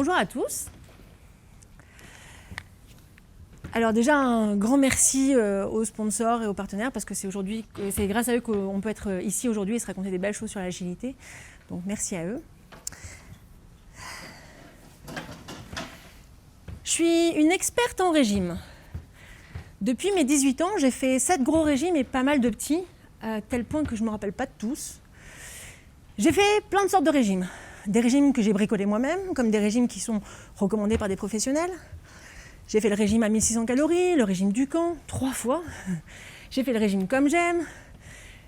Bonjour à tous. Alors déjà, un grand merci aux sponsors et aux partenaires parce que c'est grâce à eux qu'on peut être ici aujourd'hui et se raconter des belles choses sur l'agilité. Donc merci à eux. Je suis une experte en régime. Depuis mes 18 ans, j'ai fait 7 gros régimes et pas mal de petits, à tel point que je ne me rappelle pas de tous. J'ai fait plein de sortes de régimes. Des régimes que j'ai bricolés moi-même, comme des régimes qui sont recommandés par des professionnels. J'ai fait le régime à 1600 calories, le régime Dukan, 3 fois. J'ai fait le régime comme j'aime.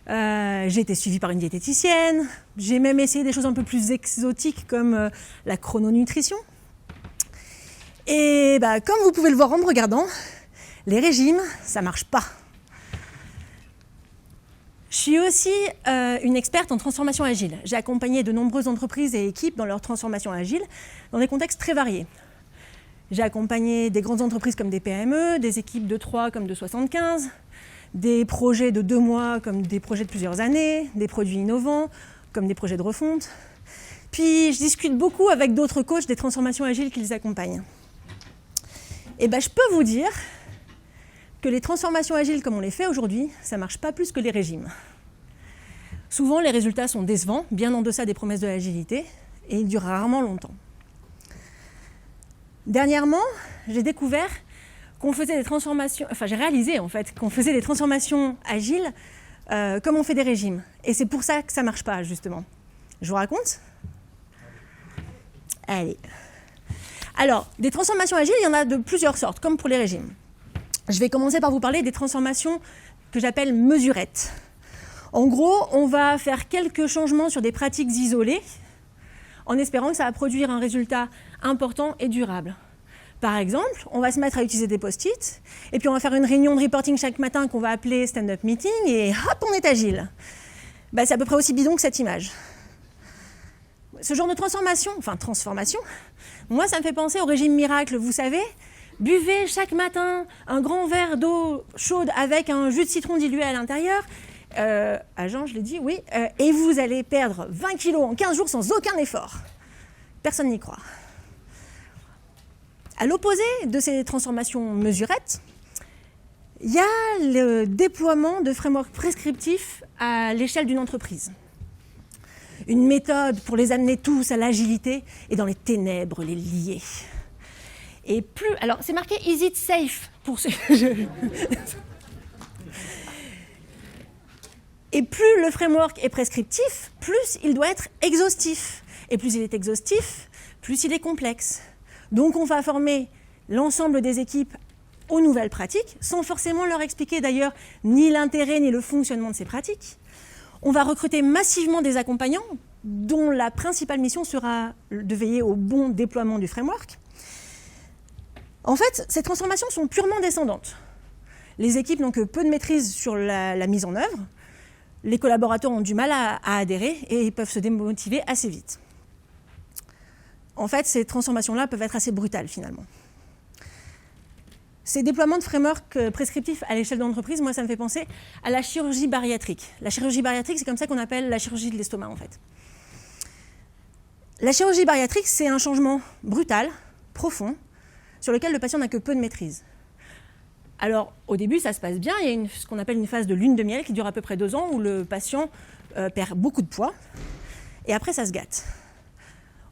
J'ai été suivie par une diététicienne. J'ai même essayé des choses un peu plus exotiques comme la chrononutrition. Et comme vous pouvez le voir en me regardant, les régimes, ça ne marche pas. Je suis aussi une experte en transformation agile. J'ai accompagné de nombreuses entreprises et équipes dans leur transformation agile dans des contextes très variés. J'ai accompagné des grandes entreprises comme des PME, des équipes de 3 comme de 75, des projets de 2 mois comme des projets de plusieurs années, des produits innovants comme des projets de refonte. Puis je discute beaucoup avec d'autres coachs des transformations agiles qui les accompagnent. Et je peux vous dire que les transformations agiles comme on les fait aujourd'hui, ça ne marche pas plus que les régimes. Souvent, les résultats sont décevants, bien en deçà des promesses de l'agilité, et ils durent rarement longtemps. Dernièrement, j'ai découvert qu'on faisait des transformations, j'ai réalisé en fait qu'on faisait des transformations agiles comme on fait des régimes. Et c'est pour ça que ça ne marche pas, justement. Je vous raconte ? Allez. Alors, des transformations agiles, il y en a de plusieurs sortes, comme pour les régimes. Je vais commencer par vous parler des transformations que j'appelle mesurettes. En gros, on va faire quelques changements sur des pratiques isolées en espérant que ça va produire un résultat important et durable. Par exemple, on va se mettre à utiliser des post-it et puis on va faire une réunion de reporting chaque matin qu'on va appeler stand-up meeting et hop, on est agile. C'est à peu près aussi bidon que cette image. Ce genre de transformation, moi ça me fait penser au régime miracle, vous savez. Buvez chaque matin un grand verre d'eau chaude avec un jus de citron dilué à l'intérieur. À Jean, je l'ai dit, oui. Et vous allez perdre 20 kilos en 15 jours sans aucun effort. Personne n'y croit. À l'opposé de ces transformations mesurettes, il y a le déploiement de frameworks prescriptifs à l'échelle d'une entreprise. Une méthode pour les amener tous à l'agilité et dans les ténèbres les lier. Et plus, alors c'est marqué Is it safe pour ceux Et plus le framework est prescriptif, plus il doit être exhaustif. Et plus il est exhaustif, plus il est complexe. Donc on va former l'ensemble des équipes aux nouvelles pratiques, sans forcément leur expliquer d'ailleurs ni l'intérêt ni le fonctionnement de ces pratiques. On va recruter massivement des accompagnants dont la principale mission sera de veiller au bon déploiement du framework. En fait, ces transformations sont purement descendantes. Les équipes n'ont que peu de maîtrise sur la mise en œuvre. Les collaborateurs ont du mal à adhérer et ils peuvent se démotiver assez vite. En fait, ces transformations-là peuvent être assez brutales finalement. Ces déploiements de frameworks prescriptifs à l'échelle de l'entreprise, moi ça me fait penser à la chirurgie bariatrique. La chirurgie bariatrique, c'est comme ça qu'on appelle la chirurgie de l'estomac en fait. La chirurgie bariatrique, c'est un changement brutal, profond, sur lequel le patient n'a que peu de maîtrise. Alors, au début, ça se passe bien. Il y a ce qu'on appelle une phase de lune de miel qui dure à peu près 2 ans, où le patient perd beaucoup de poids. Et après, ça se gâte.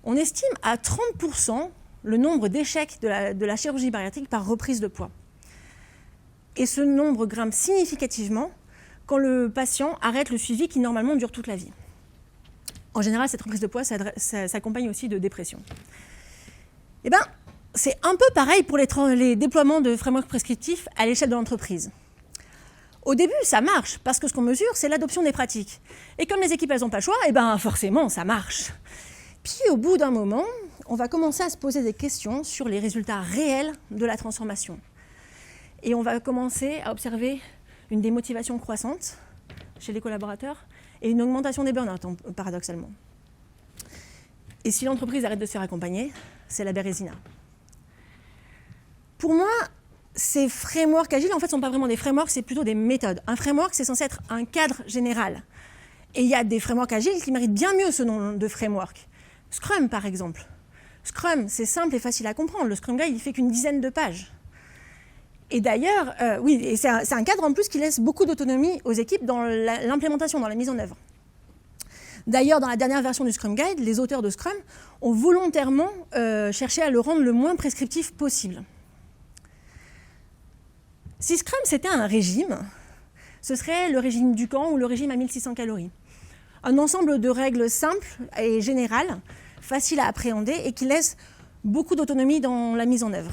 On estime à 30% le nombre d'échecs de la chirurgie bariatrique par reprise de poids. Et ce nombre grimpe significativement quand le patient arrête le suivi qui, normalement, dure toute la vie. En général, cette reprise de poids s'accompagne aussi de dépression. C'est un peu pareil pour les déploiements de frameworks prescriptifs à l'échelle de l'entreprise. Au début, ça marche, parce que ce qu'on mesure, c'est l'adoption des pratiques. Et comme les équipes, elles n'ont pas le choix, forcément, ça marche. Puis, au bout d'un moment, on va commencer à se poser des questions sur les résultats réels de la transformation. Et on va commencer à observer une démotivation croissante chez les collaborateurs et une augmentation des burn-out, paradoxalement. Et si l'entreprise arrête de se faire accompagner, c'est la bérésina. Pour moi, ces frameworks agiles, en fait, ne sont pas vraiment des frameworks, c'est plutôt des méthodes. Un framework, c'est censé être un cadre général. Et il y a des frameworks agiles qui méritent bien mieux ce nom de framework. Scrum, par exemple. Scrum, c'est simple et facile à comprendre. Le Scrum Guide, il fait qu'une dizaine de pages. Et d'ailleurs, c'est un cadre en plus qui laisse beaucoup d'autonomie aux équipes dans l'implémentation, dans la mise en œuvre. D'ailleurs, dans la dernière version du Scrum Guide, les auteurs de Scrum ont volontairement cherché à le rendre le moins prescriptif possible. Si Scrum, c'était un régime, ce serait le régime Dukan ou le régime à 1600 calories. Un ensemble de règles simples et générales, faciles à appréhender et qui laissent beaucoup d'autonomie dans la mise en œuvre.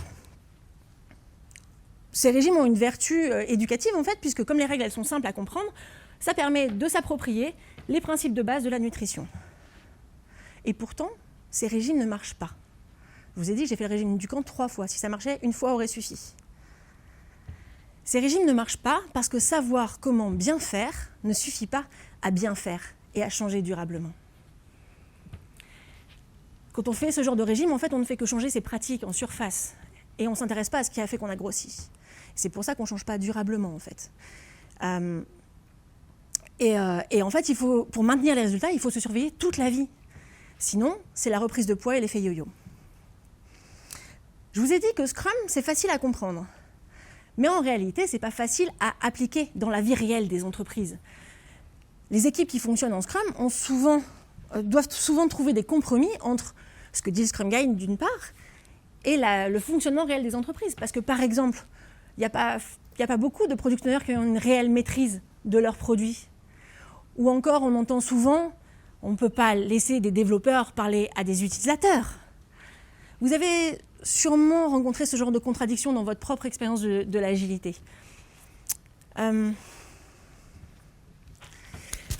Ces régimes ont une vertu éducative, en fait, puisque comme les règles elles sont simples à comprendre, ça permet de s'approprier les principes de base de la nutrition. Et pourtant, ces régimes ne marchent pas. Je vous ai dit que j'ai fait le régime Dukan 3 fois. Si ça marchait, une fois aurait suffi. Ces régimes ne marchent pas parce que savoir comment bien faire ne suffit pas à bien faire et à changer durablement. Quand on fait ce genre de régime, en fait, on ne fait que changer ses pratiques en surface. Et on ne s'intéresse pas à ce qui a fait qu'on a grossi. C'est pour ça qu'on ne change pas durablement, en fait. Et en fait, pour maintenir les résultats, il faut se surveiller toute la vie. Sinon, c'est la reprise de poids et l'effet yo-yo. Je vous ai dit que Scrum, c'est facile à comprendre. Mais en réalité, ce n'est pas facile à appliquer dans la vie réelle des entreprises. Les équipes qui fonctionnent en Scrum doivent souvent trouver des compromis entre ce que dit le Scrum Guide d'une part et le fonctionnement réel des entreprises. Parce que par exemple, il n'y a pas beaucoup de product owners qui ont une réelle maîtrise de leurs produits. Ou encore, on entend souvent, on ne peut pas laisser des développeurs parler à des utilisateurs. Vous avez sûrement rencontré ce genre de contradiction dans votre propre expérience de l'agilité.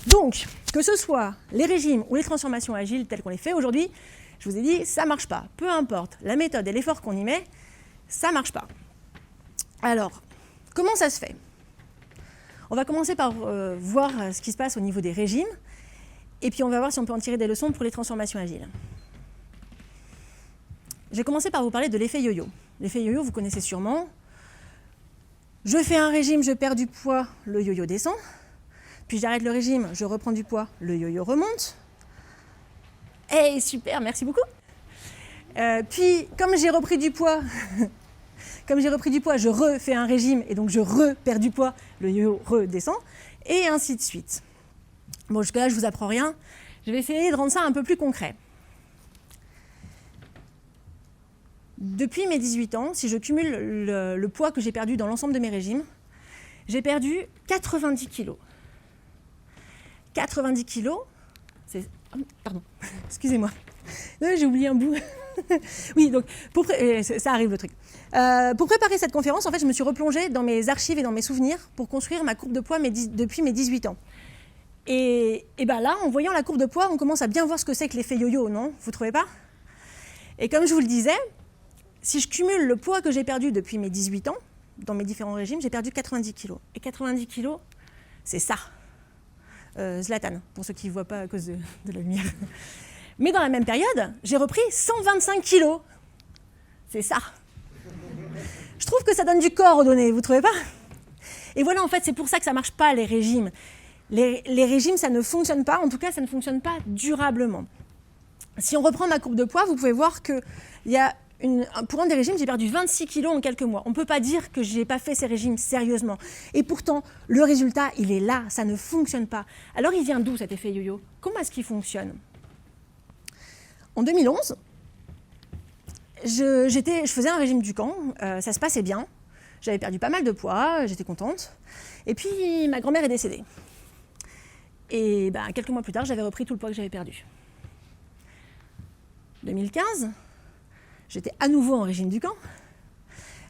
Donc, que ce soit les régimes ou les transformations agiles telles qu'on les fait aujourd'hui, je vous ai dit, ça ne marche pas. Peu importe la méthode et l'effort qu'on y met, ça ne marche pas. Alors, comment ça se fait ? On va commencer par voir ce qui se passe au niveau des régimes, et puis on va voir si on peut en tirer des leçons pour les transformations agiles. Je vais commencer par vous parler de l'effet yo-yo. L'effet yo-yo, vous connaissez sûrement. Je fais un régime, je perds du poids, le yo-yo descend. Puis j'arrête le régime, je reprends du poids, le yo-yo remonte. Hey, super, merci beaucoup. Puis, comme j'ai repris du poids, je refais un régime et donc je perds du poids, le yo-yo redescend, et ainsi de suite. Bon, jusque-là, je ne vous apprends rien. Je vais essayer de rendre ça un peu plus concret. Depuis mes 18 ans, si je cumule le poids que j'ai perdu dans l'ensemble de mes régimes, j'ai perdu 90 kilos. 90 kilos, c'est... Pardon, excusez-moi. J'ai oublié un bout. Oui, donc, ça arrive le truc. Pour préparer cette conférence, en fait, je me suis replongée dans mes archives et dans mes souvenirs pour construire ma courbe de poids depuis mes 18 ans. Et ben là, en voyant la courbe de poids, on commence à bien voir ce que c'est que l'effet yo-yo, non ? Vous ne trouvez pas ? Et comme je vous le disais, si je cumule le poids que j'ai perdu depuis mes 18 ans, dans mes différents régimes, j'ai perdu 90 kilos. Et 90 kilos, c'est ça. Zlatan, pour ceux qui ne voient pas à cause de la lumière. Mais dans la même période, j'ai repris 125 kilos. C'est ça. Je trouve que ça donne du corps aux données, vous ne trouvez pas ? Et voilà, en fait, c'est pour ça que ça ne marche pas, les régimes. Les régimes, ça ne fonctionne pas, en tout cas, ça ne fonctionne pas durablement. Si on reprend ma courbe de poids, vous pouvez voir que pour un des régimes, j'ai perdu 26 kilos en quelques mois. On ne peut pas dire que je n'ai pas fait ces régimes sérieusement. Et pourtant, le résultat, il est là, ça ne fonctionne pas. Alors, il vient d'où cet effet yo-yo ? Comment est-ce qu'il fonctionne ? En 2011, je faisais un régime Dukan, ça se passait bien. J'avais perdu pas mal de poids, j'étais contente. Et puis, ma grand-mère est décédée. Et quelques mois plus tard, j'avais repris tout le poids que j'avais perdu. 2015, j'étais à nouveau en régime Dukan.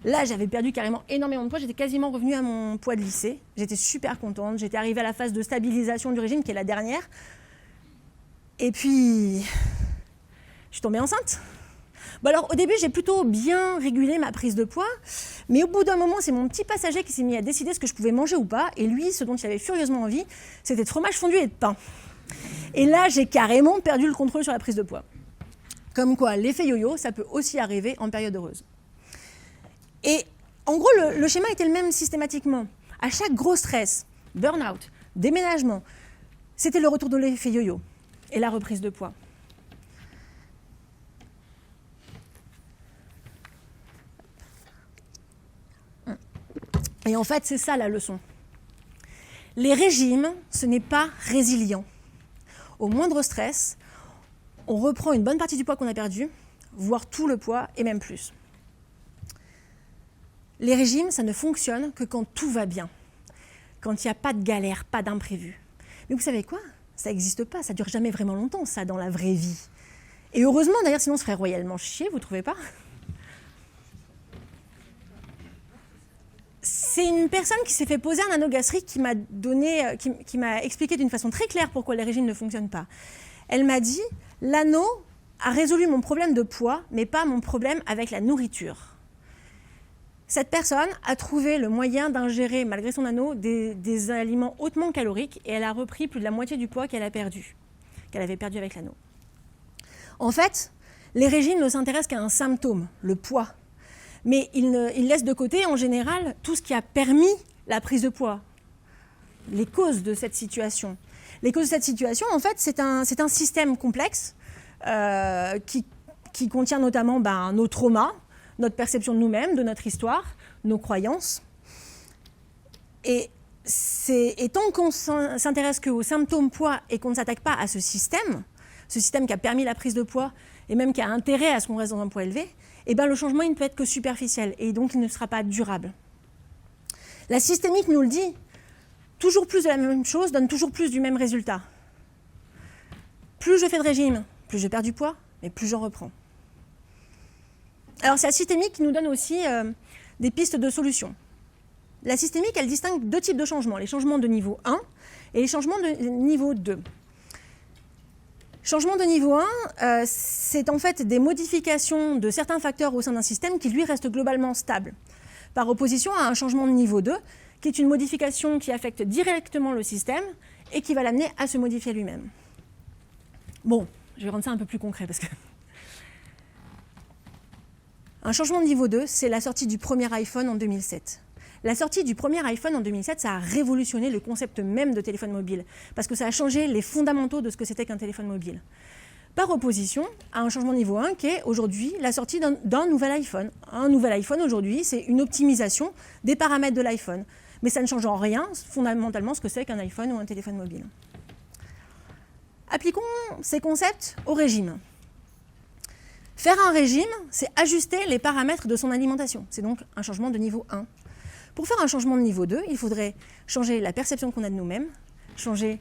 Là, j'avais perdu carrément énormément de poids. J'étais quasiment revenue à mon poids de lycée. J'étais super contente. J'étais arrivée à la phase de stabilisation du régime, qui est la dernière. Et puis, je suis tombée enceinte. Bon alors, au début, j'ai plutôt bien régulé ma prise de poids. Mais au bout d'un moment, c'est mon petit passager qui s'est mis à décider ce que je pouvais manger ou pas. Et lui, ce dont il avait furieusement envie, c'était de fromage fondu et de pain. Et là, j'ai carrément perdu le contrôle sur la prise de poids. Comme quoi, l'effet yo-yo, ça peut aussi arriver en période heureuse. Et en gros, le schéma était le même systématiquement. À chaque gros stress, burn-out, déménagement, c'était le retour de l'effet yo-yo et la reprise de poids. Et en fait, c'est ça la leçon. Les régimes, ce n'est pas résilient. Au moindre stress, on reprend une bonne partie du poids qu'on a perdu, voire tout le poids, et même plus. Les régimes, ça ne fonctionne que quand tout va bien, quand il n'y a pas de galère, pas d'imprévu. Mais vous savez quoi? Ça n'existe pas, ça ne dure jamais vraiment longtemps, ça, dans la vraie vie. Et heureusement, d'ailleurs, sinon on se ferait royalement chier, vous ne trouvez pas? C'est une personne qui s'est fait poser un anneau gastrique qui m'a expliqué d'une façon très claire pourquoi les régimes ne fonctionnent pas. Elle m'a dit, l'anneau a résolu mon problème de poids, mais pas mon problème avec la nourriture. Cette personne a trouvé le moyen d'ingérer, malgré son anneau, des aliments hautement caloriques et elle a repris plus de la moitié du poids qu'elle avait perdu avec l'anneau. En fait, les régimes ne s'intéressent qu'à un symptôme, le poids. Mais ils laissent de côté, en général, tout ce qui a permis la prise de poids, les causes de cette situation. Les causes de cette situation, en fait, c'est un système complexe qui contient notamment nos traumas, notre perception de nous-mêmes, de notre histoire, nos croyances. Et tant qu'on s'intéresse qu'aux symptômes poids et qu'on ne s'attaque pas à ce système qui a permis la prise de poids et même qui a intérêt à ce qu'on reste dans un poids élevé, eh ben, le changement il ne peut être que superficiel et donc il ne sera pas durable. La systémique nous le dit, toujours plus de la même chose donne toujours plus du même résultat. Plus je fais de régime, plus je perds du poids, mais plus j'en reprends. Alors, c'est la systémique qui nous donne aussi des pistes de solutions. La systémique, elle distingue deux types de changements, les changements de niveau 1 et les changements de niveau 2. Changement de niveau 1, c'est en fait des modifications de certains facteurs au sein d'un système qui, lui, reste globalement stable, par opposition à un changement de niveau 2, qui est une modification qui affecte directement le système et qui va l'amener à se modifier lui-même. Bon, je vais rendre ça un peu plus concret parce que... Un changement de niveau 2, c'est la sortie du premier iPhone en 2007. La sortie du premier iPhone en 2007, ça a révolutionné le concept même de téléphone mobile, parce que ça a changé les fondamentaux de ce que c'était qu'un téléphone mobile. Par opposition à un changement de niveau 1 qui est aujourd'hui la sortie d'un nouvel iPhone. Un nouvel iPhone aujourd'hui, c'est une optimisation des paramètres de l'iPhone. Mais ça ne change en rien fondamentalement ce que c'est qu'un iPhone ou un téléphone mobile. Appliquons ces concepts au régime. Faire un régime, c'est ajuster les paramètres de son alimentation. C'est donc un changement de niveau 1. Pour faire un changement de niveau 2, il faudrait changer la perception qu'on a de nous-mêmes, changer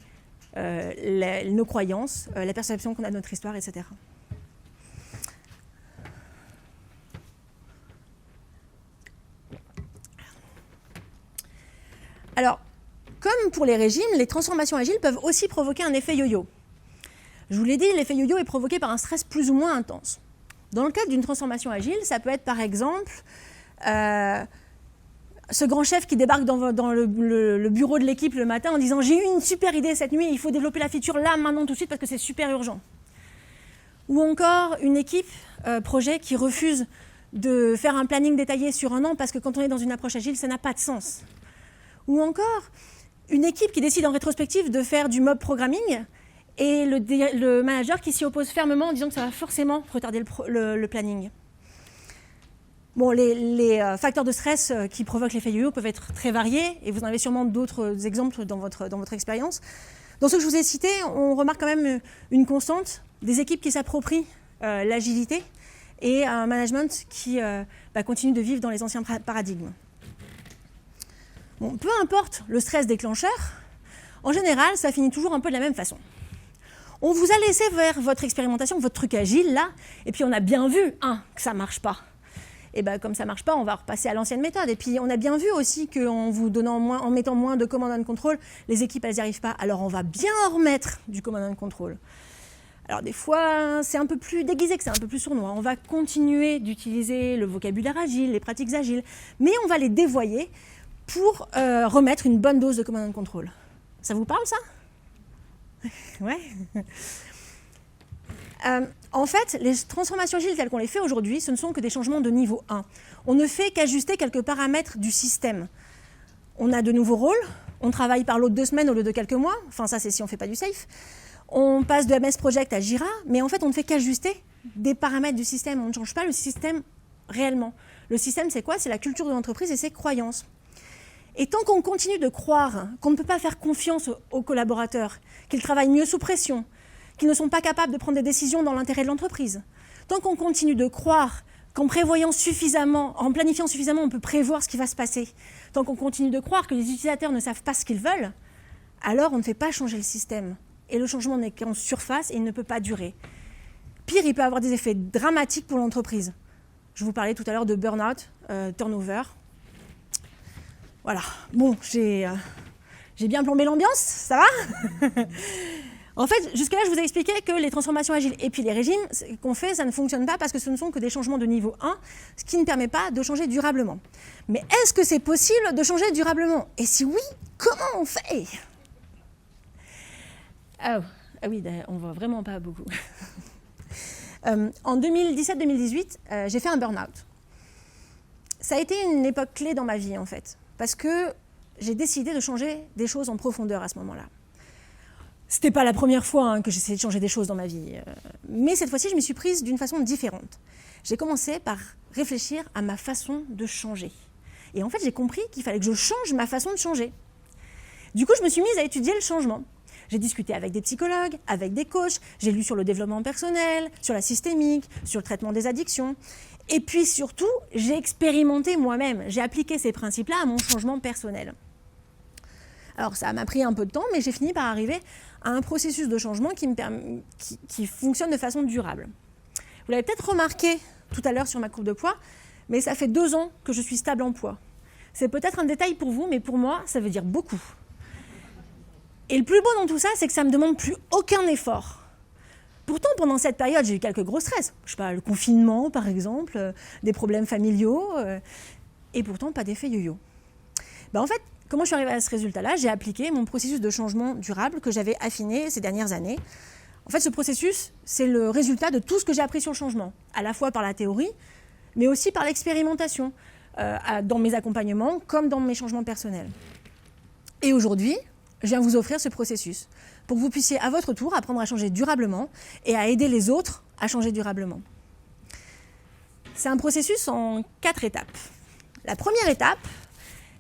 nos croyances, la perception qu'on a de notre histoire, etc. Alors, comme pour les régimes, les transformations agiles peuvent aussi provoquer un effet yo-yo. Je vous l'ai dit, l'effet yo-yo est provoqué par un stress plus ou moins intense. Dans le cadre d'une transformation agile, ça peut être par exemple ce grand chef qui débarque dans le bureau de l'équipe le matin en disant « J'ai eu une super idée cette nuit, il faut développer la feature là, maintenant, tout de suite, parce que c'est super urgent. » Ou encore une équipe projet qui refuse de faire un planning détaillé sur un an parce que quand on est dans une approche agile, ça n'a pas de sens. Ou encore une équipe qui décide en rétrospective de faire du mob programming et le manager qui s'y oppose fermement en disant que ça va forcément retarder le planning. Bon, les facteurs de stress qui provoquent l'effet yo-yo peuvent être très variés, et vous en avez sûrement d'autres exemples dans votre expérience. Dans ce que je vous ai cité, on remarque quand même une constante, des équipes qui s'approprient l'agilité et un management qui continue de vivre dans les anciens paradigmes. Bon, peu importe le stress déclencheur, en général, ça finit toujours un peu de la même façon. On vous a laissé faire votre expérimentation, votre truc agile, là, et puis on a bien vu, que ça ne marche pas. Et comme ça ne marche pas, on va repasser à l'ancienne méthode. Et puis on a bien vu aussi qu'en en mettant moins de command and control, les équipes, elles n'y arrivent pas. Alors on va bien en remettre du command and control. Alors des fois, c'est un peu plus déguisé, que c'est un peu plus sournois. On va continuer d'utiliser le vocabulaire agile, les pratiques agiles, mais on va les dévoyer pour remettre une bonne dose de command and control. Ça vous parle, ça ? Ouais. En fait, les transformations agiles telles qu'on les fait aujourd'hui, ce ne sont que des changements de niveau 1. On ne fait qu'ajuster quelques paramètres du système. On a de nouveaux rôles, on travaille par lot de 2 semaines au lieu de quelques mois, enfin ça c'est si on ne fait pas du safe. On passe de MS Project à Jira, mais en fait on ne fait qu'ajuster des paramètres du système, on ne change pas le système réellement. Le système c'est quoi ? C'est la culture de l'entreprise et ses croyances. Et tant qu'on continue de croire qu'on ne peut pas faire confiance aux collaborateurs, qu'ils travaillent mieux sous pression, qu'ils ne sont pas capables de prendre des décisions dans l'intérêt de l'entreprise, tant qu'on continue de croire qu'en prévoyant suffisamment, en planifiant suffisamment, on peut prévoir ce qui va se passer, tant qu'on continue de croire que les utilisateurs ne savent pas ce qu'ils veulent, alors on ne fait pas changer le système. Et le changement n'est qu'en surface et il ne peut pas durer. Pire, il peut avoir des effets dramatiques pour l'entreprise. Je vous parlais tout à l'heure de burn-out, turnover. Voilà, bon, j'ai bien plombé l'ambiance, ça va? En fait, jusque-là, je vous ai expliqué que les transformations agiles et puis les régimes qu'on fait, ça ne fonctionne pas parce que ce ne sont que des changements de niveau 1, ce qui ne permet pas de changer durablement. Mais est-ce que c'est possible de changer durablement? Et si oui, comment on fait? Ah oui, on voit vraiment pas beaucoup. En 2017-2018, j'ai fait un burn-out. Ça a été une époque clé dans ma vie, en fait, parce que j'ai décidé de changer des choses en profondeur à ce moment-là. C'était pas la première fois que j'essayais de changer des choses dans ma vie, mais cette fois-ci, je m'y suis prise d'une façon différente. J'ai commencé par réfléchir à ma façon de changer. Et en fait, j'ai compris qu'il fallait que je change ma façon de changer. Du coup, je me suis mise à étudier le changement. J'ai discuté avec des psychologues, avec des coachs, j'ai lu sur le développement personnel, sur la systémique, sur le traitement des addictions. Et puis surtout, j'ai expérimenté moi-même. J'ai appliqué ces principes-là à mon changement personnel. Alors ça m'a pris un peu de temps, mais j'ai fini par arriver à un processus de changement qui fonctionne de façon durable. Vous l'avez peut-être remarqué tout à l'heure sur ma courbe de poids, mais ça fait 2 ans que je suis stable en poids. C'est peut-être un détail pour vous, mais pour moi, ça veut dire beaucoup. Et le plus beau dans tout ça, c'est que ça ne me demande plus aucun effort. Pourtant, pendant cette période, j'ai eu quelques gros stress. Je sais pas, le confinement, par exemple, des problèmes familiaux, et pourtant pas d'effet yo-yo. En fait, comment je suis arrivée à ce résultat-là? J'ai appliqué mon processus de changement durable que j'avais affiné ces dernières années. En fait, ce processus, c'est le résultat de tout ce que j'ai appris sur le changement, à la fois par la théorie, mais aussi par l'expérimentation, dans mes accompagnements comme dans mes changements personnels. Et aujourd'hui, je viens vous offrir ce processus pour que vous puissiez à votre tour apprendre à changer durablement et à aider les autres à changer durablement. C'est un processus en 4 étapes. La première étape,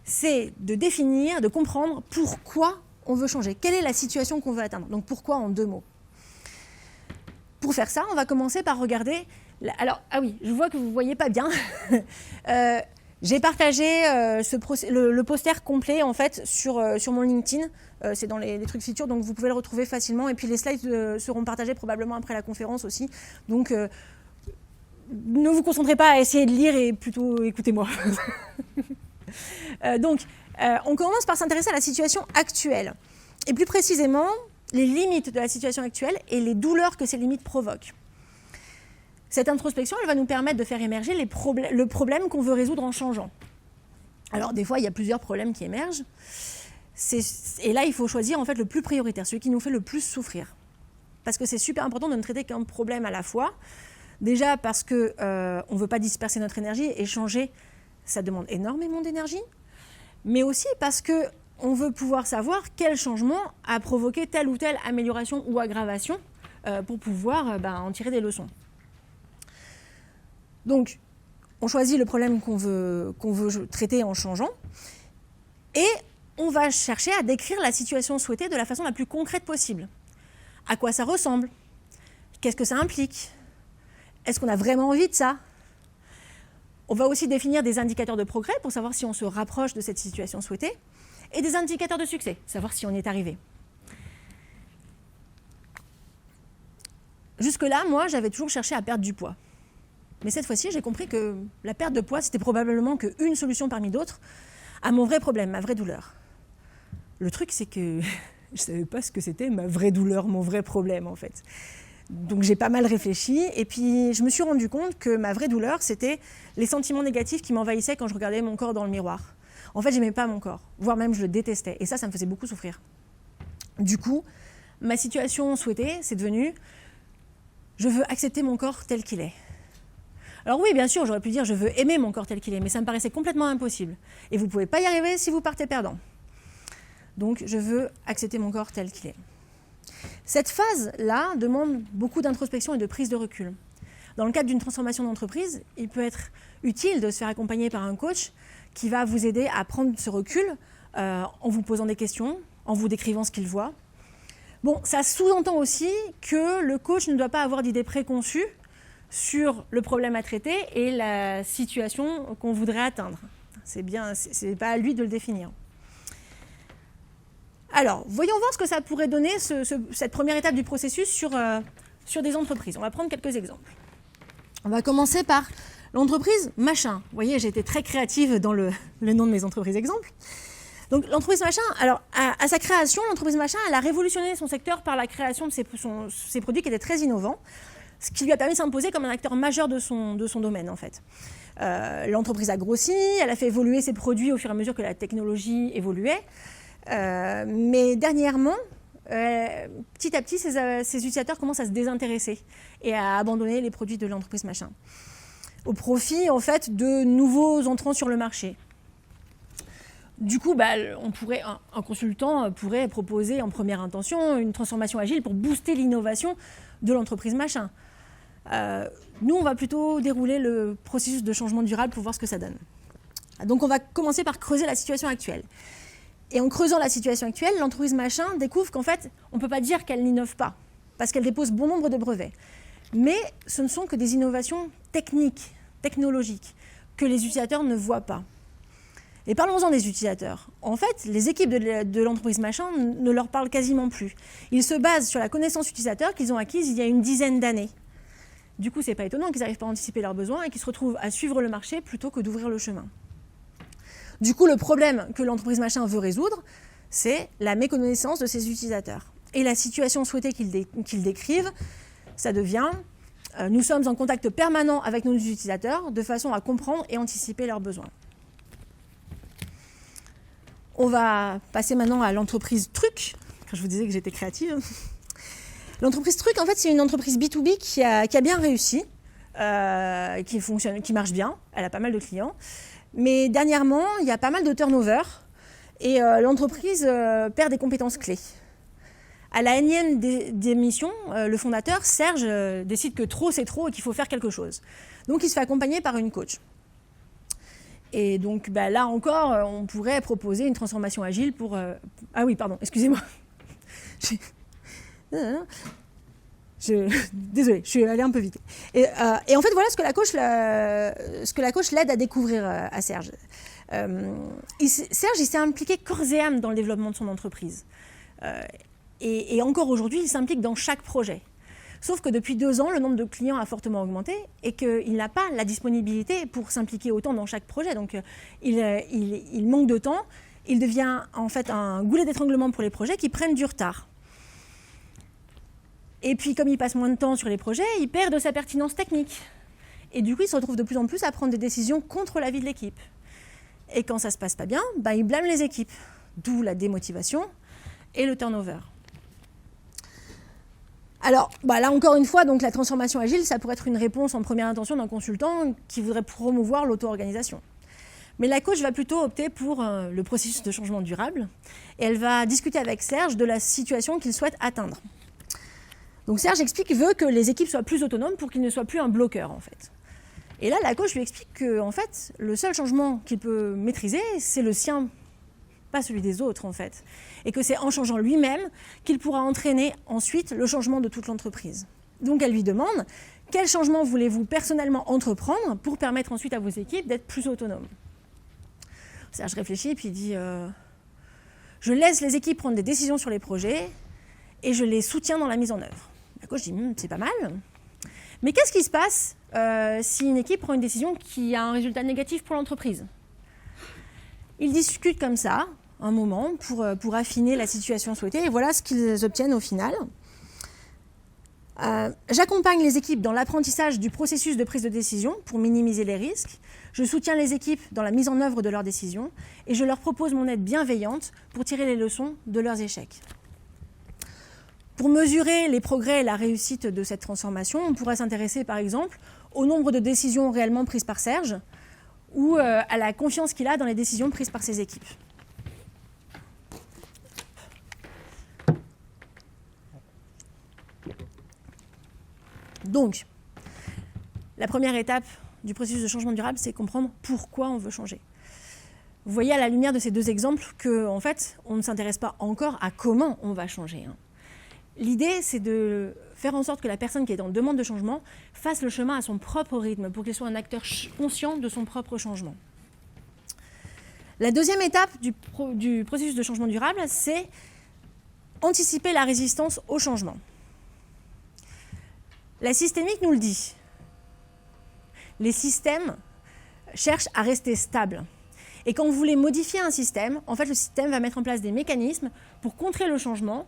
c'est de définir, de comprendre pourquoi on veut changer. Quelle est la situation qu'on veut atteindre? Donc pourquoi en 2 mots. Pour faire ça, on va commencer par regarder... Alors, ah oui, je vois que vous ne voyez pas bien. J'ai partagé le poster complet en fait sur mon LinkedIn. C'est dans les trucs features, donc vous pouvez le retrouver facilement. Et puis les slides seront partagés probablement après la conférence aussi. Donc ne vous concentrez pas à essayer de lire et plutôt écoutez-moi. On commence par s'intéresser à la situation actuelle. Et plus précisément, les limites de la situation actuelle et les douleurs que ces limites provoquent. Cette introspection, elle va nous permettre de faire émerger le problème qu'on veut résoudre en changeant. Alors, des fois, il y a plusieurs problèmes qui émergent. Et là, il faut choisir en fait le plus prioritaire, celui qui nous fait le plus souffrir. Parce que c'est super important de ne traiter qu'un problème à la fois. Déjà parce qu'on ne veut pas disperser notre énergie et changer, ça demande énormément d'énergie. Mais aussi parce qu'on veut pouvoir savoir quel changement a provoqué telle ou telle amélioration ou aggravation pour pouvoir en tirer des leçons. Donc, on choisit le problème qu'on veut traiter en changeant et on va chercher à décrire la situation souhaitée de la façon la plus concrète possible. À quoi ça ressemble? Qu'est-ce que ça implique? Est-ce qu'on a vraiment envie de ça? On va aussi définir des indicateurs de progrès pour savoir si on se rapproche de cette situation souhaitée et des indicateurs de succès, savoir si on y est arrivé. Jusque-là, moi, j'avais toujours cherché à perdre du poids. Mais cette fois-ci, j'ai compris que la perte de poids, c'était probablement qu'une solution parmi d'autres à mon vrai problème, ma vraie douleur. Le truc, c'est que je ne savais pas ce que c'était ma vraie douleur, mon vrai problème, en fait. Donc j'ai pas mal réfléchi, et puis je me suis rendu compte que ma vraie douleur, c'était les sentiments négatifs qui m'envahissaient quand je regardais mon corps dans le miroir. En fait, j'aimais pas mon corps, voire même je le détestais, et ça me faisait beaucoup souffrir. Du coup, ma situation souhaitée, c'est devenu « je veux accepter mon corps tel qu'il est ». Alors oui, bien sûr, j'aurais pu dire « je veux aimer mon corps tel qu'il est », mais ça me paraissait complètement impossible. Et vous ne pouvez pas y arriver si vous partez perdant. Donc, je veux accepter mon corps tel qu'il est. Cette phase-là demande beaucoup d'introspection et de prise de recul. Dans le cadre d'une transformation d'entreprise, il peut être utile de se faire accompagner par un coach qui va vous aider à prendre ce recul en vous posant des questions, en vous décrivant ce qu'il voit. Bon, ça sous-entend aussi que le coach ne doit pas avoir d'idées préconçues sur le problème à traiter et la situation qu'on voudrait atteindre. C'est pas à lui de le définir. Alors, voyons voir ce que ça pourrait donner, cette première étape du processus sur des entreprises. On va prendre quelques exemples. On va commencer par l'entreprise machin. Vous voyez, j'ai été très créative dans le nom de mes entreprises exemples. Donc l'entreprise machin, alors à sa création, l'entreprise machin, elle a révolutionné son secteur par la création de ses produits qui étaient très innovants, ce qui lui a permis de s'imposer comme un acteur majeur de son domaine en fait. L'entreprise a grossi, elle a fait évoluer ses produits au fur et à mesure que la technologie évoluait, mais dernièrement, petit à petit, ses utilisateurs commencent à se désintéresser et à abandonner les produits de l'entreprise machin, au profit en fait de nouveaux entrants sur le marché. Du coup, un consultant pourrait proposer en première intention une transformation agile pour booster l'innovation de l'entreprise machin. Nous, on va plutôt dérouler le processus de changement durable pour voir ce que ça donne. Donc, on va commencer par creuser la situation actuelle. Et en creusant la situation actuelle, l'entreprise machin découvre qu'en fait, on ne peut pas dire qu'elle n'innove pas, parce qu'elle dépose bon nombre de brevets. Mais ce ne sont que des innovations techniques, technologiques, que les utilisateurs ne voient pas. Et parlons-en des utilisateurs. En fait, les équipes de l'entreprise machin ne leur parlent quasiment plus. Ils se basent sur la connaissance utilisateur qu'ils ont acquise il y a une dizaine d'années. Du coup, ce n'est pas étonnant qu'ils n'arrivent pas à anticiper leurs besoins et qu'ils se retrouvent à suivre le marché plutôt que d'ouvrir le chemin. Du coup, le problème que l'entreprise machin veut résoudre, c'est la méconnaissance de ses utilisateurs. Et la situation souhaitée qu'ils décrivent, ça devient nous sommes en contact permanent avec nos utilisateurs de façon à comprendre et anticiper leurs besoins. On va passer maintenant à l'entreprise Truc. Quand je vous disais que j'étais créative. L'entreprise Truc, en fait, c'est une entreprise B2B qui a bien réussi, qui fonctionne, qui marche bien. Elle a pas mal de clients. Mais dernièrement, il y a pas mal de turnover et l'entreprise perd des compétences clés. À la énième démission, le fondateur, Serge, décide que trop, c'est trop et qu'il faut faire quelque chose. Donc, il se fait accompagner par une coach. Et donc là encore, on pourrait proposer une transformation agile pour... Ah oui, pardon, excusez-moi. Désolée, je suis allée un peu vite. Et en fait, voilà ce que la coach l'aide à découvrir à Serge. Serge, il s'est impliqué corps et âme dans le développement de son entreprise. Et encore aujourd'hui, il s'implique dans chaque projet. Sauf que depuis 2 ans, le nombre de clients a fortement augmenté et qu'il n'a pas la disponibilité pour s'impliquer autant dans chaque projet. Donc, il manque de temps. Il devient en fait un goulet d'étranglement pour les projets qui prennent du retard. Et puis, comme il passe moins de temps sur les projets, il perd de sa pertinence technique. Et du coup, il se retrouve de plus en plus à prendre des décisions contre l'avis de l'équipe. Et quand ça ne se passe pas bien, il blâme les équipes. D'où la démotivation et le turnover. Alors, là encore une fois, donc, la transformation agile, ça pourrait être une réponse en première intention d'un consultant qui voudrait promouvoir l'auto-organisation. Mais la coach va plutôt opter pour le processus de changement durable et elle va discuter avec Serge de la situation qu'il souhaite atteindre. Donc Serge veut que les équipes soient plus autonomes pour qu'il ne soit plus un bloqueur en fait. Et là, la coach lui explique que en fait, le seul changement qu'il peut maîtriser, c'est le sien, pas celui des autres en fait. Et que c'est en changeant lui-même qu'il pourra entraîner ensuite le changement de toute l'entreprise. Donc elle lui demande, quel changement voulez-vous personnellement entreprendre pour permettre ensuite à vos équipes d'être plus autonomes ? Serge réfléchit et puis il dit, je laisse les équipes prendre des décisions sur les projets et je les soutiens dans la mise en œuvre. La coach dit, c'est pas mal. Mais qu'est-ce qui se passe si une équipe prend une décision qui a un résultat négatif pour l'entreprise ? Ils discutent comme ça, un moment, pour affiner la situation souhaitée, et voilà ce qu'ils obtiennent au final. J'accompagne les équipes dans l'apprentissage du processus de prise de décision pour minimiser les risques. Je soutiens les équipes dans la mise en œuvre de leurs décisions et je leur propose mon aide bienveillante pour tirer les leçons de leurs échecs. Pour mesurer les progrès et la réussite de cette transformation, on pourrait s'intéresser par exemple au nombre de décisions réellement prises par Serge ou à la confiance qu'il a dans les décisions prises par ses équipes. Donc, la première étape du processus de changement durable, c'est comprendre pourquoi on veut changer. Vous voyez à la lumière de ces deux exemples qu'en fait, on ne s'intéresse pas encore à comment on va changer. L'idée, c'est de faire en sorte que la personne qui est en demande de changement fasse le chemin à son propre rythme pour qu'il soit un acteur conscient de son propre changement. La deuxième étape du processus de changement durable, c'est anticiper la résistance au changement. La systémique nous le dit. Les systèmes cherchent à rester stables. Et quand vous voulez modifier un système, en fait, le système va mettre en place des mécanismes pour contrer le changement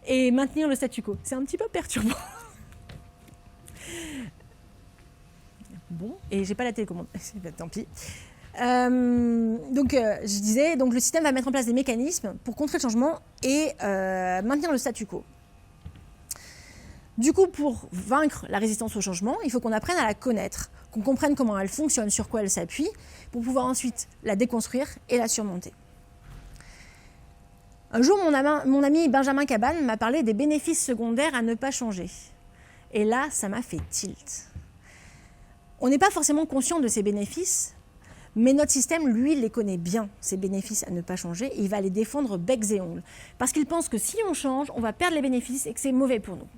et maintenir le statu quo. C'est un petit peu perturbant. Bon, et j'ai pas la télécommande. Tant pis. Je disais, le système va mettre en place des mécanismes pour contrer le changement et maintenir le statu quo. Du coup, pour vaincre la résistance au changement, il faut qu'on apprenne à la connaître, qu'on comprenne comment elle fonctionne, sur quoi elle s'appuie, pour pouvoir ensuite la déconstruire et la surmonter. Un jour, mon ami Benjamin Cabane m'a parlé des bénéfices secondaires à ne pas changer. Et là, ça m'a fait tilt. On n'est pas forcément conscient de ces bénéfices, mais notre système, lui, les connaît bien, ces bénéfices à ne pas changer, et il va les défendre becs et ongles. Parce qu'il pense que si on change, on va perdre les bénéfices et que c'est mauvais pour nous.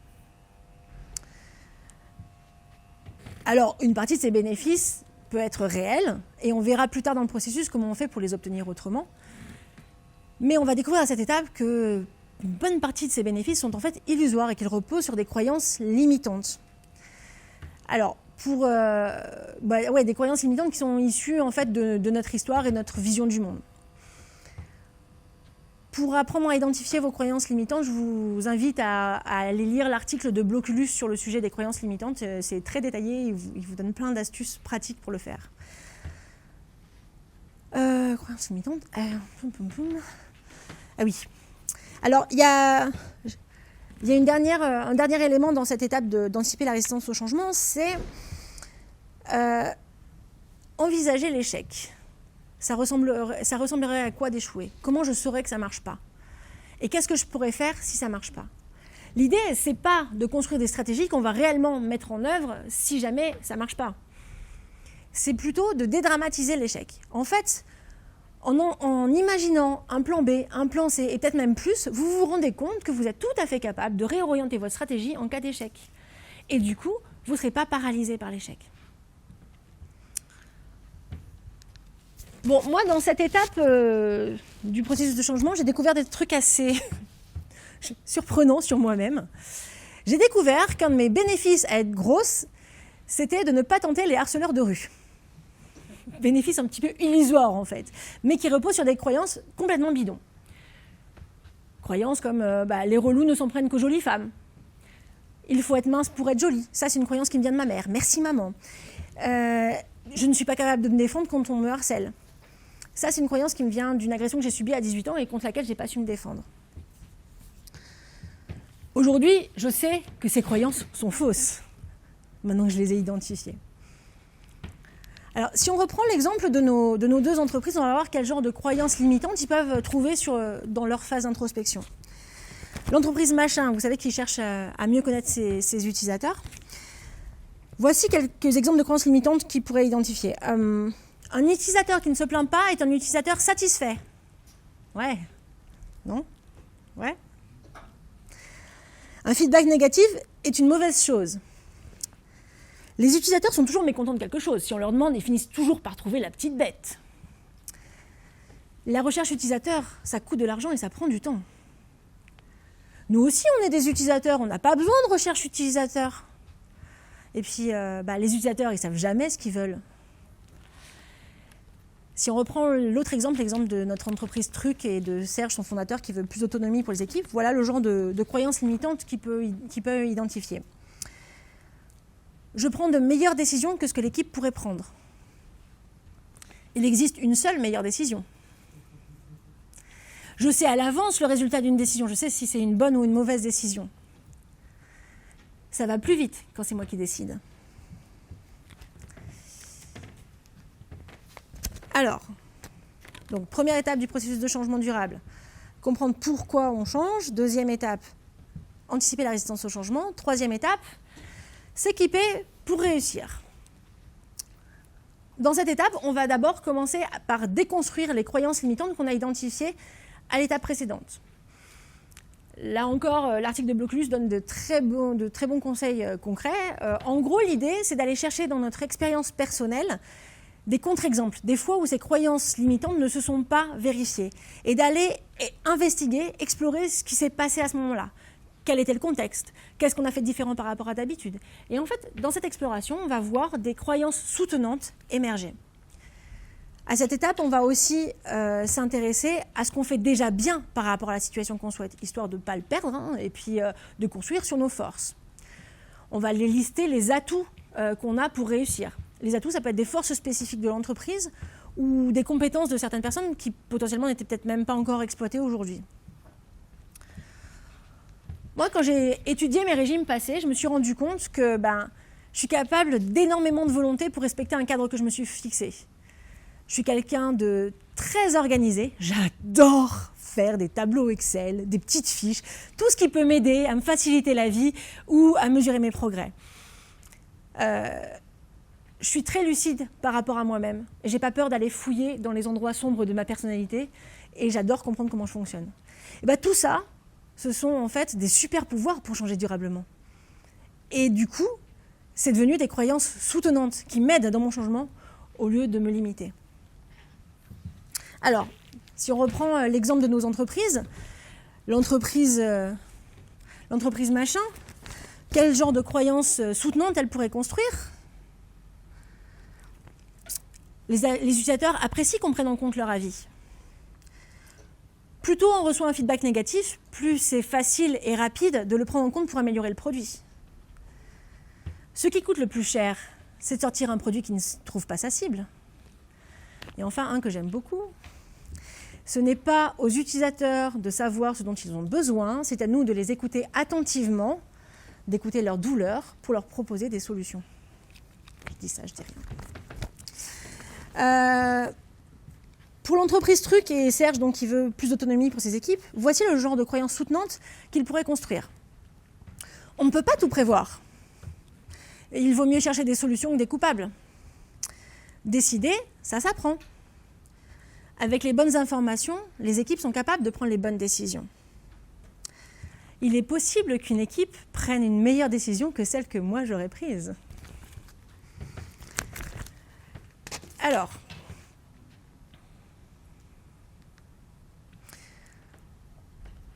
Alors, une partie de ces bénéfices peut être réelle, et on verra plus tard dans le processus comment on fait pour les obtenir autrement. Mais on va découvrir à cette étape qu'une bonne partie de ces bénéfices sont en fait illusoires et qu'ils reposent sur des croyances limitantes. Alors, des croyances limitantes qui sont issues en fait de notre histoire et de notre vision du monde. Pour apprendre à identifier vos croyances limitantes, je vous invite à aller lire l'article de Bloculus sur le sujet des croyances limitantes. C'est très détaillé, il vous donne plein d'astuces pratiques pour le faire. Croyances limitantes. Ah oui. Alors, il y a un dernier élément dans cette étape d'anticiper la résistance au changement, c'est envisager l'échec. Ça ressemblerait à quoi d'échouer? Comment je saurais que ça ne marche pas? Et qu'est-ce que je pourrais faire si ça ne marche pas? L'idée, ce n'est pas de construire des stratégies qu'on va réellement mettre en œuvre si jamais ça ne marche pas. C'est plutôt de dédramatiser l'échec. En fait, en imaginant un plan B, un plan C et peut-être même plus, vous vous rendez compte que vous êtes tout à fait capable de réorienter votre stratégie en cas d'échec. Et du coup, vous ne serez pas paralysé par l'échec. Bon, moi, dans cette étape du processus de changement, j'ai découvert des trucs assez surprenants sur moi-même. J'ai découvert qu'un de mes bénéfices à être grosse, c'était de ne pas tenter les harceleurs de rue. Bénéfice un petit peu illusoire, en fait, mais qui repose sur des croyances complètement bidons. Croyances comme les relous ne s'en prennent qu'aux jolies femmes. Il faut être mince pour être jolie. Ça, c'est une croyance qui me vient de ma mère. Merci, maman. Je ne suis pas capable de me défendre quand on me harcèle. Ça, c'est une croyance qui me vient d'une agression que j'ai subie à 18 ans et contre laquelle je n'ai pas su me défendre. Aujourd'hui, je sais que ces croyances sont fausses, maintenant que je les ai identifiées. Alors, si on reprend l'exemple de nos deux entreprises, on va voir quel genre de croyances limitantes ils peuvent trouver dans leur phase d'introspection. L'entreprise Machin, vous savez, qui cherche à mieux connaître ses utilisateurs. Voici quelques exemples de croyances limitantes qu'ils pourraient identifier. Un utilisateur qui ne se plaint pas est un utilisateur satisfait. Ouais. Non? Ouais. Un feedback négatif est une mauvaise chose. Les utilisateurs sont toujours mécontents de quelque chose. Si on leur demande, ils finissent toujours par trouver la petite bête. La recherche utilisateur, ça coûte de l'argent et ça prend du temps. Nous aussi, on est des utilisateurs. On n'a pas besoin de recherche utilisateur. Et puis, les utilisateurs, ils ne savent jamais ce qu'ils veulent. Si on reprend l'autre exemple, l'exemple de notre entreprise Truc et de Serge, son fondateur, qui veut plus d'autonomie pour les équipes, voilà le genre de croyances limitantes qu'il peut identifier. Je prends de meilleures décisions que ce que l'équipe pourrait prendre. Il existe une seule meilleure décision. Je sais à l'avance le résultat d'une décision, je sais si c'est une bonne ou une mauvaise décision. Ça va plus vite quand c'est moi qui décide. Alors, donc première étape du processus de changement durable, comprendre pourquoi on change. Deuxième étape, anticiper la résistance au changement. Troisième étape, s'équiper pour réussir. dans cette étape, on va d'abord commencer par déconstruire les croyances limitantes qu'on a identifiées à l'étape précédente. Là encore, l'article de Bloculus donne de très bons conseils concrets. En gros, l'idée, c'est d'aller chercher dans notre expérience personnelle des contre-exemples, des fois où ces croyances limitantes ne se sont pas vérifiées, et d'aller investiguer, explorer ce qui s'est passé à ce moment-là. Quel était le contexte? Qu'est-ce qu'on a fait de différent par rapport à d'habitude? Et en fait, dans cette exploration, on va voir des croyances soutenantes émerger. À cette étape, on va aussi s'intéresser à ce qu'on fait déjà bien par rapport à la situation qu'on souhaite, histoire de ne pas le perdre, et puis de construire sur nos forces. On va les lister, les atouts qu'on a pour réussir. Les atouts, ça peut être des forces spécifiques de l'entreprise ou des compétences de certaines personnes qui potentiellement n'étaient peut-être même pas encore exploitées aujourd'hui. Moi, quand j'ai étudié mes régimes passés, je me suis rendu compte que je suis capable d'énormément de volonté pour respecter un cadre que je me suis fixé. Je suis quelqu'un de très organisé. J'adore faire des tableaux Excel, des petites fiches, tout ce qui peut m'aider à me faciliter la vie ou à mesurer mes progrès. Je suis très lucide par rapport à moi-même. Je n'ai pas peur d'aller fouiller dans les endroits sombres de ma personnalité et j'adore comprendre comment je fonctionne. Et tout ça, ce sont en fait des super pouvoirs pour changer durablement. Et du coup, c'est devenu des croyances soutenantes qui m'aident dans mon changement au lieu de me limiter. Alors, si on reprend l'exemple de nos entreprises, l'entreprise machin, quel genre de croyances soutenantes elle pourrait construire? Les utilisateurs apprécient qu'on prenne en compte leur avis. Plus tôt on reçoit un feedback négatif, plus c'est facile et rapide de le prendre en compte pour améliorer le produit. Ce qui coûte le plus cher, c'est de sortir un produit qui ne trouve pas sa cible. Et enfin, un que j'aime beaucoup, ce n'est pas aux utilisateurs de savoir ce dont ils ont besoin, c'est à nous de les écouter attentivement, d'écouter leurs douleurs pour leur proposer des solutions. Je dis ça, je dis rien. Pour l'entreprise Truc et Serge, donc, qui veut plus d'autonomie pour ses équipes, voici le genre de croyances soutenantes qu'il pourrait construire. On ne peut pas tout prévoir. Et il vaut mieux chercher des solutions que des coupables. Décider, ça s'apprend. Avec les bonnes informations, les équipes sont capables de prendre les bonnes décisions. Il est possible qu'une équipe prenne une meilleure décision que celle que moi j'aurais prise. Alors,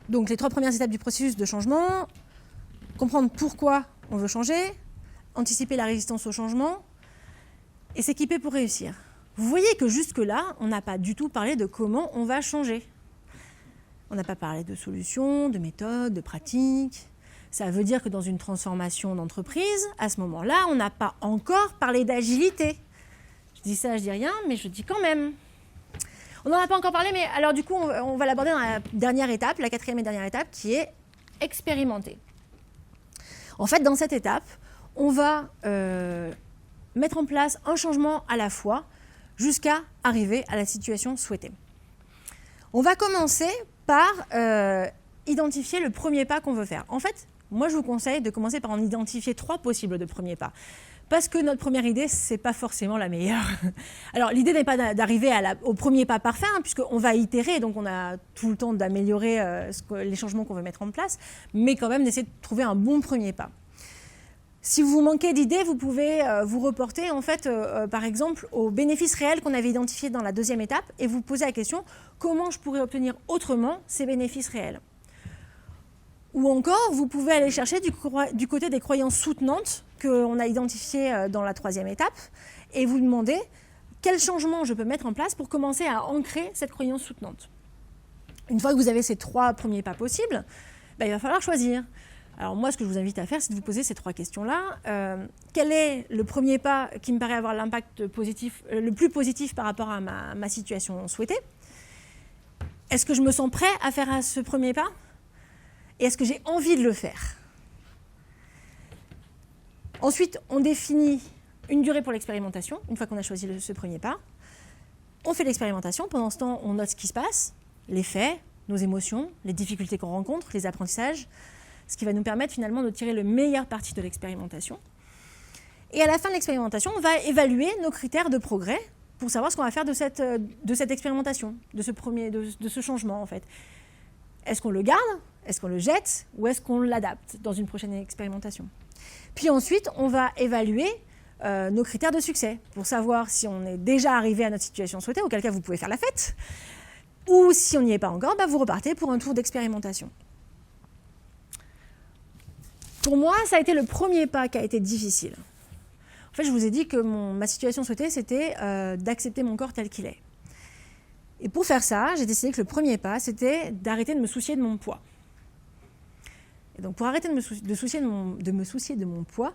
donc les 3 premières étapes du processus de changement, comprendre pourquoi on veut changer, anticiper la résistance au changement et s'équiper pour réussir. Vous voyez que jusque-là, on n'a pas du tout parlé de comment on va changer. On n'a pas parlé de solutions, de méthodes, de pratiques. Ça veut dire que dans une transformation d'entreprise, à ce moment-là, on n'a pas encore parlé d'agilité. Je dis ça, je dis rien, mais je dis quand même. On n'en a pas encore parlé, mais alors du coup, on va l'aborder dans la dernière étape, la 4e et dernière étape, qui est expérimenter. En fait, dans cette étape, on va mettre en place un changement à la fois jusqu'à arriver à la situation souhaitée. On va commencer par identifier le premier pas qu'on veut faire. En fait, moi, je vous conseille de commencer par en identifier 3 possibles de premiers pas. Parce que notre première idée, ce n'est pas forcément la meilleure. Alors, l'idée n'est pas d'arriver au premier pas parfait, puisqu'on va itérer, donc on a tout le temps d'améliorer les changements qu'on veut mettre en place, mais quand même d'essayer de trouver un bon premier pas. Si vous manquez d'idées, vous pouvez vous reporter, en fait, par exemple, aux bénéfices réels qu'on avait identifiés dans la 2e étape, et vous poser la question, comment je pourrais obtenir autrement ces bénéfices réels? Ou encore, vous pouvez aller chercher du côté des croyances soutenantes qu'on a identifiées dans la 3e étape et vous demander quel changement je peux mettre en place pour commencer à ancrer cette croyance soutenante. Une fois que vous avez ces 3 premiers pas possibles, il va falloir choisir. Alors moi, ce que je vous invite à faire, c'est de vous poser ces 3 questions-là. Quel est le premier pas qui me paraît avoir l'impact positif, le plus positif par rapport à ma situation souhaitée? Est-ce que je me sens prêt à faire ce premier pas? Et est-ce que j'ai envie de le faire? Ensuite, on définit une durée pour l'expérimentation, une fois qu'on a choisi ce premier pas. On fait l'expérimentation. Pendant ce temps, on note ce qui se passe, les faits, nos émotions, les difficultés qu'on rencontre, les apprentissages, ce qui va nous permettre finalement de tirer le meilleur parti de l'expérimentation. Et à la fin de l'expérimentation, on va évaluer nos critères de progrès pour savoir ce qu'on va faire de cette expérimentation, de ce changement en fait. Est-ce qu'on le garde? Est-ce qu'on le jette? Ou est-ce qu'on l'adapte dans une prochaine expérimentation? Puis ensuite, on va évaluer nos critères de succès pour savoir si on est déjà arrivé à notre situation souhaitée, auquel cas vous pouvez faire la fête, ou si on n'y est pas encore, vous repartez pour un tour d'expérimentation. Pour moi, ça a été le premier pas qui a été difficile. En fait, je vous ai dit que ma situation souhaitée, c'était d'accepter mon corps tel qu'il est. Et pour faire ça, j'ai décidé que le premier pas, c'était d'arrêter de me soucier de mon poids. Et donc, pour arrêter de me soucier de mon poids,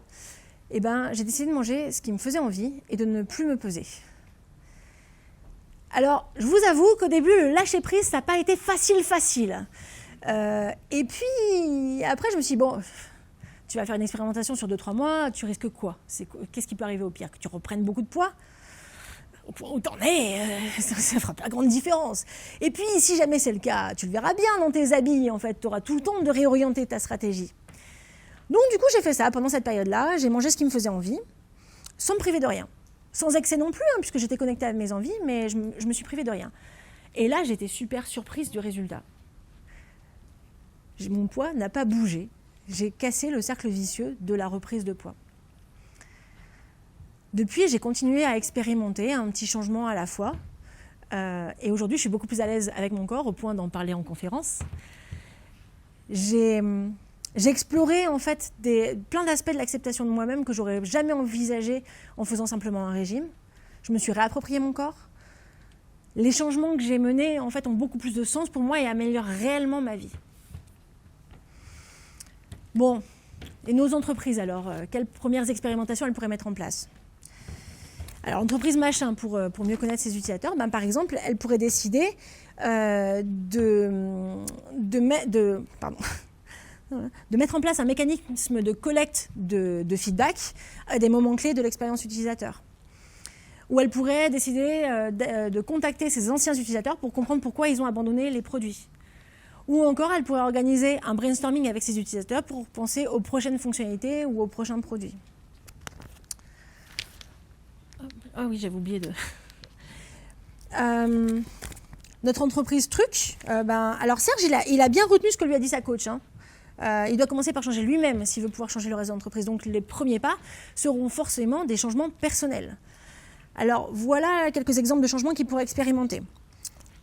j'ai décidé de manger ce qui me faisait envie et de ne plus me peser. Alors, je vous avoue qu'au début, le lâcher-prise, ça n'a pas été facile. Et puis, après, je me suis dit, bon, tu vas faire une expérimentation sur 2-3 mois, tu risques quoi? Qu'est-ce qui peut arriver au pire? Que tu reprennes beaucoup de poids? Au point où t'en es, ça ne fera pas grande différence. Et puis, si jamais c'est le cas, tu le verras bien dans tes habits, en fait, tu auras tout le temps de réorienter ta stratégie. Donc, du coup, j'ai fait ça pendant cette période-là, j'ai mangé ce qui me faisait envie, sans me priver de rien. Sans excès non plus, puisque j'étais connectée à mes envies, mais je me suis privée de rien. Et là, j'étais super surprise du résultat. Mon poids n'a pas bougé. J'ai cassé le cercle vicieux de la reprise de poids. Depuis, j'ai continué à expérimenter un petit changement à la fois. Et aujourd'hui, je suis beaucoup plus à l'aise avec mon corps, au point d'en parler en conférence. J'ai exploré en fait plein d'aspects de l'acceptation de moi-même que j'aurais jamais envisagé en faisant simplement un régime. Je me suis réapproprié mon corps. Les changements que j'ai menés en fait ont beaucoup plus de sens pour moi et améliorent réellement ma vie. Bon, et nos entreprises alors, quelles premières expérimentations elles pourraient mettre en place? Alors, l'entreprise Machin, pour mieux connaître ses utilisateurs, par exemple, elle pourrait décider de mettre en place un mécanisme de collecte de feedback à des moments clés de l'expérience utilisateur. Ou elle pourrait décider de contacter ses anciens utilisateurs pour comprendre pourquoi ils ont abandonné les produits. Ou encore, elle pourrait organiser un brainstorming avec ses utilisateurs pour penser aux prochaines fonctionnalités ou aux prochains produits. Ah oui, j'avais oublié de... notre entreprise Truc, alors Serge, il a bien retenu ce que lui a dit sa coach. Il doit commencer par changer lui-même s'il veut pouvoir changer le reste de l'entreprise. Donc les premiers pas seront forcément des changements personnels. Alors voilà quelques exemples de changements qu'il pourrait expérimenter.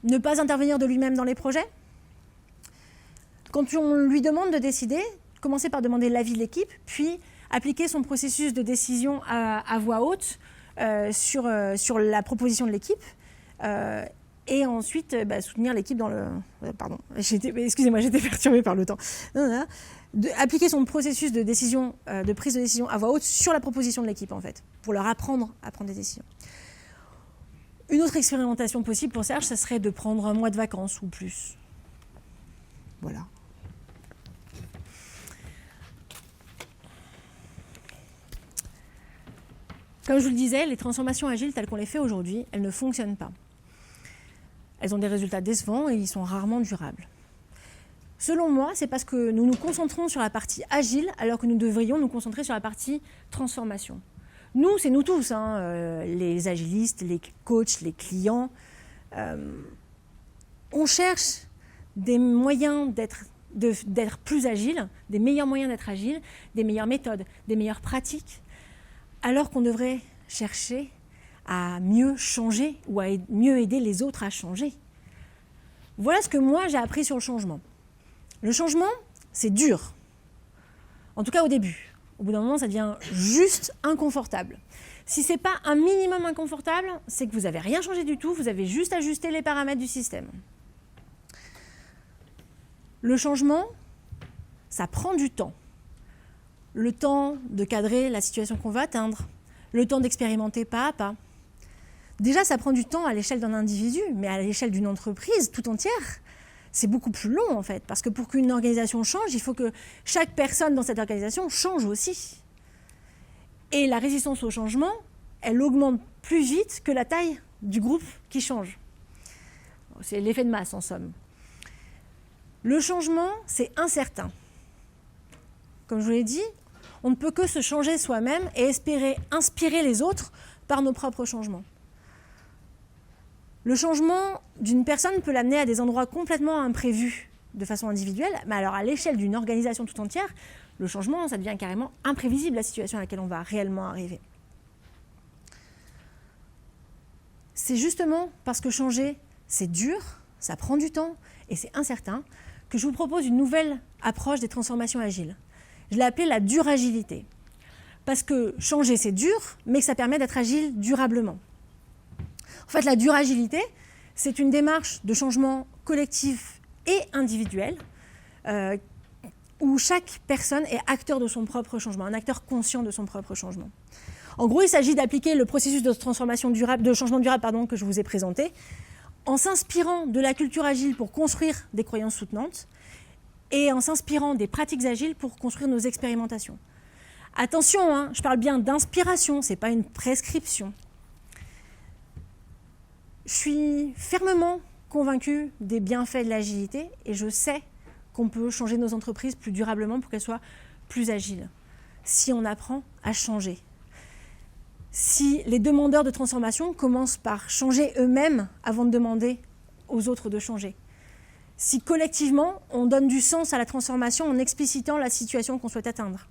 Ne pas intervenir de lui-même dans les projets. Quand on lui demande de décider, commencer par demander l'avis de l'équipe, puis appliquer son processus de décision à voix haute sur la proposition de l'équipe. Et ensuite, soutenir l'équipe dans le... Pardon, excusez-moi, j'étais perturbée par le temps. Appliquer son processus de décision, de prise de décision à voix haute sur la proposition de l'équipe, en fait, pour leur apprendre à prendre des décisions. Une autre expérimentation possible pour Serge, ça serait de prendre 1 mois de vacances ou plus. Voilà. Comme je vous le disais, les transformations agiles telles qu'on les fait aujourd'hui, elles ne fonctionnent pas. Elles ont des résultats décevants et ils sont rarement durables. Selon moi, c'est parce que nous nous concentrons sur la partie agile alors que nous devrions nous concentrer sur la partie transformation. Nous, c'est nous tous, les agilistes, les coachs, les clients. On cherche des moyens d'être plus agile, des meilleurs moyens d'être agile, des meilleures méthodes, des meilleures pratiques, alors qu'on devrait chercher à mieux changer ou à mieux aider les autres à changer. Voilà ce que moi j'ai appris sur le changement. Le changement, c'est dur. En tout cas au début. Au bout d'un moment, ça devient juste inconfortable. Si ce n'est pas un minimum inconfortable, c'est que vous n'avez rien changé du tout, vous avez juste ajusté les paramètres du système. Le changement, ça prend du temps. Le temps de cadrer la situation qu'on va atteindre, le temps d'expérimenter pas à pas. Déjà, ça prend du temps à l'échelle d'un individu, mais à l'échelle d'une entreprise tout entière, c'est beaucoup plus long en fait. Parce que pour qu'une organisation change, il faut que chaque personne dans cette organisation change aussi. Et la résistance au changement, elle augmente plus vite que la taille du groupe qui change. C'est l'effet de masse en somme. Le changement, c'est incertain. Comme je vous l'ai dit, on ne peut que se changer soi-même et espérer inspirer les autres par nos propres changements. Le changement d'une personne peut l'amener à des endroits complètement imprévus de façon individuelle, mais alors à l'échelle d'une organisation tout entière, le changement, ça devient carrément imprévisible, la situation à laquelle on va réellement arriver. C'est justement parce que changer, c'est dur, ça prend du temps et c'est incertain, que je vous propose une nouvelle approche des transformations agiles. Je l'ai appelée la duragilité. Parce que changer, c'est dur, mais que ça permet d'être agile durablement. En fait, la duragilité, c'est une démarche de changement collectif et individuel, où chaque personne est acteur de son propre changement, un acteur conscient de son propre changement. En gros, il s'agit d'appliquer le processus de transformation durable, de changement durable que je vous ai présenté, en s'inspirant de la culture agile pour construire des croyances soutenantes et en s'inspirant des pratiques agiles pour construire nos expérimentations. Attention, je parle bien d'inspiration, ce n'est pas une prescription. Je suis fermement convaincue des bienfaits de l'agilité et je sais qu'on peut changer nos entreprises plus durablement pour qu'elles soient plus agiles, si on apprend à changer. Si les demandeurs de transformation commencent par changer eux-mêmes avant de demander aux autres de changer. Si collectivement, on donne du sens à la transformation en explicitant la situation qu'on souhaite atteindre.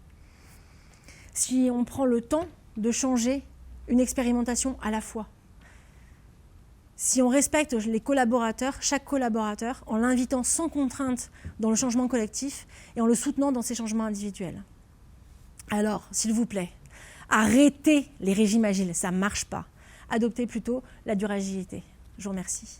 Si on prend le temps de changer une expérimentation à la fois. Si on respecte les collaborateurs, chaque collaborateur, en l'invitant sans contrainte dans le changement collectif et en le soutenant dans ses changements individuels. Alors, s'il vous plaît, arrêtez les régimes agiles, ça ne marche pas. Adoptez plutôt la duragilité. Je vous remercie.